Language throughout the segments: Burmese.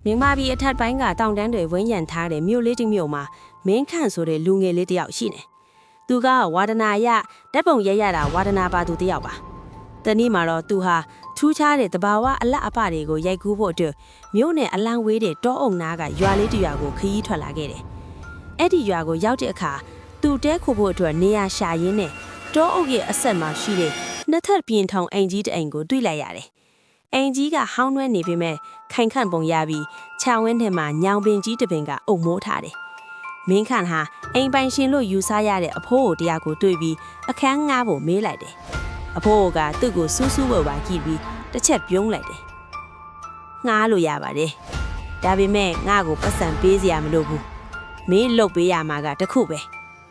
မြန်မာပြည်အထက်ပိုင်းကတောင်တန်းတွေဝန်းရံထားတဲ့မြို့လေးတစ်မြို့မှာမင်းခန့်ဆိုတဲ့လူငယ်လေးတစ်ယောက်ရှိနေ။သူကဝါဒနာရဓာတ်ပုံရိုက်ရတာဝါဒနာပါသူတစ်ယောက်ပါ။တနေ့မှာတော့သူဟာထူးခြားတဲ့တဘာဝအလတ်အပတွေကိုရိုက်ကူးဖို့အတွက်မြို့နယ်အလံဝေးတဲ့တောအုံနာကရွာလေးတစ်ရွာကိုခရီးထွက်လာခဲ့တယ်။အဲ့ဒီရွာကိုရောက်တဲ့အခါသူတဲခိုဖို့အတွက်နေရာရှာရင်းနဲ့တောအုပ်ရဲ့အဆက်မှာရှိတဲ့နှစ်ထပ်ပြင်ထောင်အိမ်ကြီးတစ်အိမ်ကိုတွေ့လိုက်ရတယ်။အိမ်ကြီးကဟောင်းနှွဲနေပေမဲ့ခိုင်ခန့်ပုံရပြီးခြံဝင်းထဲမှာညောင်ပင်ကြီးတစ်ပင်ကအုပ်မိုးထားတယ်။မင်းခန့်ဟာအိမ်ပိုင်ရှင်လို့ယူဆရတဲ့အဖိုးကိုတရားကိုတွေ့ပြီးအခန်းငှားဖို့မေးလိုက်တယ်။အဖိုးကသူ့ကိုစူးစူးဝဲဝါကြည့်ပြီးတစ်ချက်ပြုံးလိုက်တယ်။ငှားလို့ရပါတယ်။ဒါပေမဲ့ငါ့ကိုပတ်စံပေးစရာမလိုဘူး။မင်းလှုပ်ပေးရမှာကတခုပဲ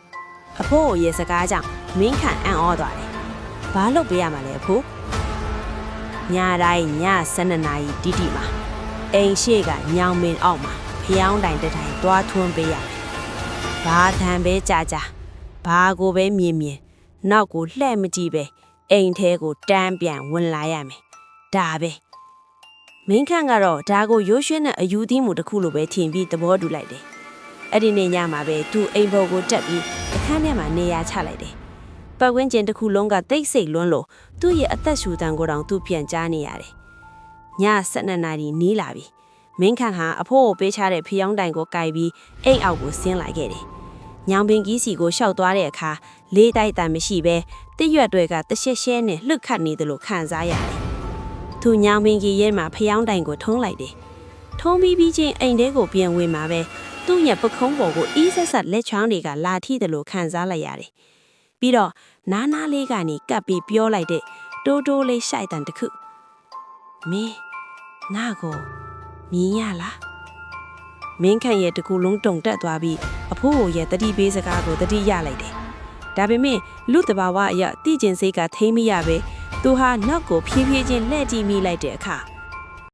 ။အဖိုးရဲ့စကားကြောင့်မင်းခန့်အံ့ဩသွားတယ်။ဘာလှုပ်ပေးရမှာလဲအဖိုး။ညတိုင်းည12နာရီတိတိမှာအိမ်ရှိကညောင်မင်းအောက်မှာဖျောင်းတိုင်တစ်တိုင်တွားထွန်းပေးရမယ်။ဘာထံပဲကြာကြာဘာကိုပဲမြင်မြင်နောက်ကိုလှဲ့မကြည့်ပဲအိမ်ထဲကိုတန်းပြန်ဝင်လာရမယ်။ဒါပဲ။မင်းခန့်ကတော့ဒါကိုရိုးရွှင်းတဲ့အယူသီးမှုတစ်ခုလိုပဲထင်ပြီးသဘောတူလိုက်တယ်။အဲ့ဒီနေ့ညမှာပဲသူအိမ်ဘုံကိုတက်ပြီးအခန်းထဲမှာနေရာချလိုက်တယ်။ပတ်ဝန်းကျင်တစ်ခုလုံးကတိတ်ဆိတ်လွန်းလို့သူ့ရဲ့အသက်ရှူတန်ကိုတောင်သူ့ပြန်ကြားနေရတယ်။ည12နာရီနီးလာပြီမင်းခန့်ဟာအဖိုးကိုပေးချတဲ့ဖျောင်းတိုင်ကိုကိုက်ပြီးအိမ်အောက်ကိုဆင်းလိုက်ခဲ့တယ်။ညောင်ပင်ကြီးစီကိုရှောက်သွားတဲ့အခါလေးတိုက်တန်မရှိပဲတစ်ရွက်တွေကတရှက်ရှဲနဲ့လှုပ်ခတ်နေတယ်လို့ခံစားရတယ်။သူညောင်ပင်ကြီးရဲမှာဖျောင်းတိုင်ကိုထုံးလိုက်တယ်။ထုံးပြီးချင်းအိမ်ထဲကိုပြန်ဝင်มาပဲသူ့ရဲ့ပခုံးပေါ်ကိုအီးဆက်ဆက်လက်ချောင်းတွေကလာထိတယ်လို့ခံစားလိုက်ရတယ်။ပြီးတော့နားနားလေးကနေကပ်ပြီးပြောလိုက်တဲ့တိုးတိုးလေးရှိုက်တန်တစ်ခုမင်းငါ့ကိုမြင်ရလားမင်းခန့်ရဲ့တကူလုံးတုံတက်သွားပြီးအဖိုးရဲ့တတိပေးစကားကိုတတိရလိုက်တယ်ဒါပေမဲ့လူတဘာဝအရတိကျင်စိတ်ကထိမ့်မရပဲသူဟာနောက်ကိုဖြည်းဖြည်းချင်းလှည့်ကြည့်မိလိုက်တဲ့အခါ